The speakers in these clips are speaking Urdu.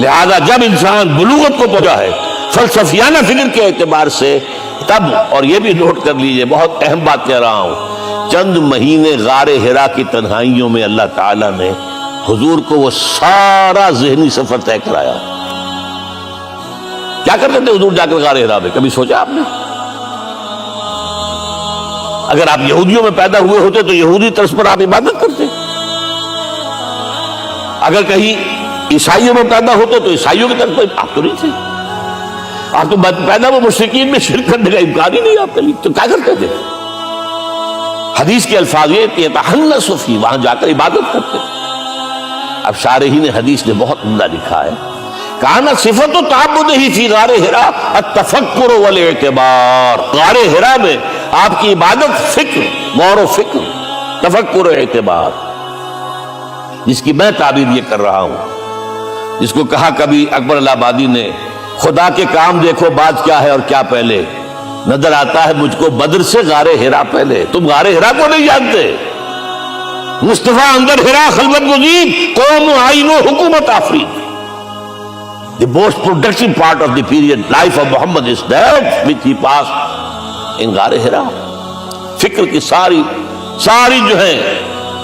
لہذا جب انسان بلوغت کو پہنچا ہے فلسفیانہ فکر کے اعتبار سے تب، اور یہ بھی نوٹ کر لیجئے، بہت اہم بات کہہ رہا ہوں، چند مہینے غار حرا کی تنہائیوں میں اللہ تعالیٰ نے حضور کو وہ سارا ذہنی سفر طے کرایا۔ کیا کرتے تھے حضور جا کر غار حرا میں؟ کبھی سوچا آپ نے؟ اگر آپ یہودیوں میں پیدا ہوئے ہوتے تو یہودی طرز پر آپ عبادت کرتے، اگر کہیں عیسائیوں میں پیدا ہوتے تو عیسائیوں کی طرف پر آپ تو نہیں تھے، آپ تو پیدا وہ مشرکین میں شرک کرنے کا امکان ہی نہیں آپ کے لیے، تو کیا کرتے تھے؟ حدیث کے الفاظ یہ یتحنث فی، وہاں جا کر عبادت کرتے۔ اب شارحین حدیث نے بہت عمدہ لکھا ہے، کانا صفت تعبدہ فی غار حرا التفکر والاعتبار، غار حرا میں آپ کی عبادت فکر، غور و فکر، تفکر و اعتبار، جس کی میں تعبیر یہ کر رہا ہوں، جس کو کہا کبھی اکبر الہ آبادی نے، خدا کے کام دیکھو بعد کیا ہے اور کیا پہلے، نظر آتا ہے مجھ کو بدر سے غار حرا پہلے۔ تم غار حرا کو نہیں جانتے؟ مصطفیٰ اندر حرا خلوت گزید، قوم آئین و حکومت آفرید۔ The most productive part of the period life of Muhammad is that which he passed in غار حرا۔ فکر کی ساری جو ہے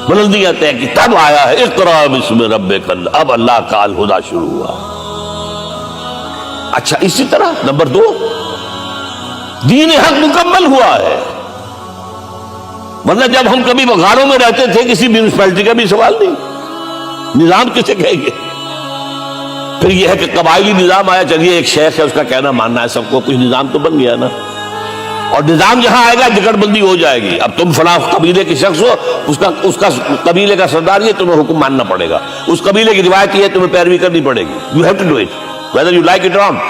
بلندیاں طے کی، تب آیا ہے اقرا بسم ربک، اب اللہ کا الہدیٰ شروع ہوا۔ اچھا، اسی طرح نمبر 2، دین حق مکمل ہوا ہے، ورنہ جب ہم کبھی غاروں میں رہتے تھے کسی میونسپلٹی کا بھی سوال نہیں، نظام کسے کہیں گے؟ پھر یہ ہے کہ قبائلی نظام آیا، چلیے ایک شیخ ہے اس کا کہنا ماننا ہے سب کو، کچھ نظام تو بن گیا نا، اور نظام جہاں آئے گا جگڑ بندی ہو جائے گی۔ اب تم فلاں قبیلے کے شخص ہو، اس کا قبیلے کا سردار یہ، تمہیں حکم ماننا پڑے گا، اس قبیلے کی روایت یہ ہے، تمہیں پیروی کرنی پڑے گی، you have to do it whether you like it or not۔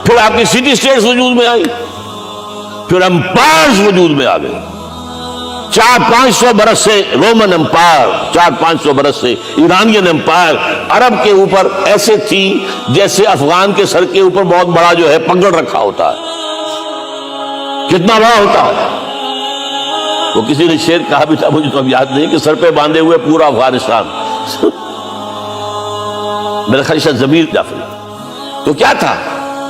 پھر آپ کی سٹی اسٹیٹس وجود میں آئی، پھر امپائرز وجود میں آ گئے، 400-500 برس سے رومن امپائر، 400-500 برس سے ایرانین امپائر عرب کے اوپر ایسے تھی جیسے افغان کے سر کے اوپر بہت بڑا جو ہے پگڑ رکھا ہوتا ہے۔ کتنا بڑا ہوتا ہے؟ وہ کسی نے شعر کہا بھی تھا، مجھے تو اب یاد نہیں، کہ سر پہ باندھے ہوئے پورا افغانستان، میرا خیال سے ضمیر جعفری۔ تو کیا تھا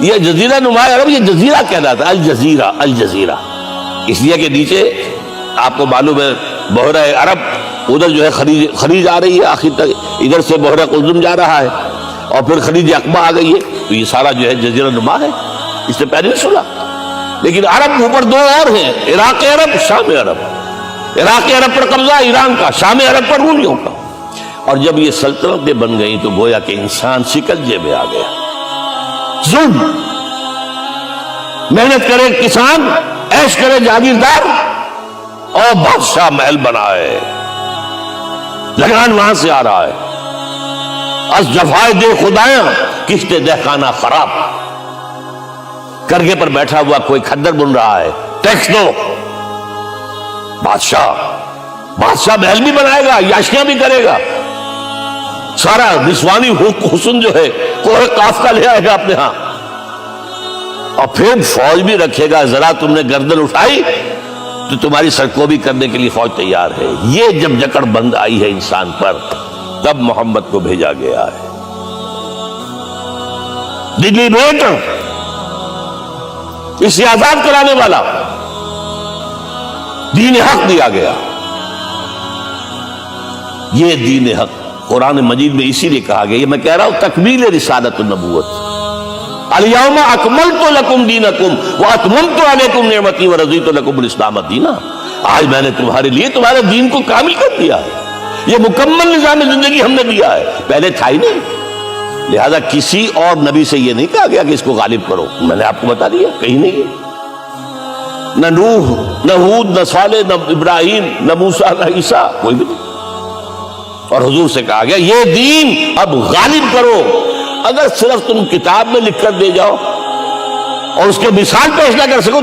یہ جزیرہ نما عرب؟ یہ جزیرہ کہلاتا، الجزیرہ، الجزیرہ، اس لیے کہ نیچے آپ کو معلوم ہے بحیرہ عرب، ادھر جو ہے خلیج آ رہی ہے آخر تک، ادھر سے بحیرہ قلزم جا رہا ہے، اور پھر خلیج عقبہ آ گئی ہے، تو یہ سارا جو ہے جزیرہ نما ہے، اس سے پہلے سنا۔ لیکن عرب اوپر 2 اور ہیں، عراق عرب، شام عرب۔ عراق عرب پر قبضہ ایران کا، شام عرب پر رومیوں کا۔ اور جب یہ سلطنتیں بن گئیں تو گویا کہ انسان شکنجے میں آ گیا۔ ظلم، محنت کرے کسان، عیش کرے جاگیردار، اور بادشاہ محل بنائے، لگان وہاں سے آ رہا ہے۔ از جفائے دے خدایاں کشتے دہقانہ خراب، کرگے پر بیٹھا ہوا کوئی کھدر بن رہا ہے، ٹیکس دو۔ بادشاہ محل بھی بنائے گا، یاشیاں بھی کرے گا، سارا نسوانی حسن جو ہے کوہ قاف کا لے آئے گا اپنے ہاں، اور پھر فوج بھی رکھے گا، ذرا تم نے گردن اٹھائی تو تمہاری سرکوبی کرنے کے لیے فوج تیار ہے۔ یہ جب جکڑ بند آئی ہے انسان پر، تب محمد کو بھیجا گیا ہے۔ دلی ریٹر، اسے آزاد کرانے والا، دین حق دیا گیا۔ یہ دین حق قرآن مجید میں اسی لیے کہا گیا، یہ میں کہہ رہا ہوں تکمیل رسالت النبوت۔ الیوم اکملت لکم دینکم واتممت علیکم نعمتی ورضیت لکم الاسلام دینا۔ آج میں نے تمہارے لیے تمہارے دین کو کامل کر دیا ہے، یہ مکمل نظام زندگی ہم نے دیا ہے، پہلے تھا ہی نہیں۔ لہذا کسی اور نبی سے یہ نہیں کہا گیا کہ اس کو غالب کرو، میں نے آپ کو بتا دیا کہیں نہیں ہے، نہ نوح، نہ ہود، نہ صالح، نہ ابراہیم، نہ موسیٰ، نہ عیسیٰ، کوئی بھی نہیں۔ اور حضور سے کہا گیا یہ دین اب غالب کرو۔ اگر صرف تم کتاب میں لکھ کر دے جاؤ اور اس کے مثال پیش نہ کر سکو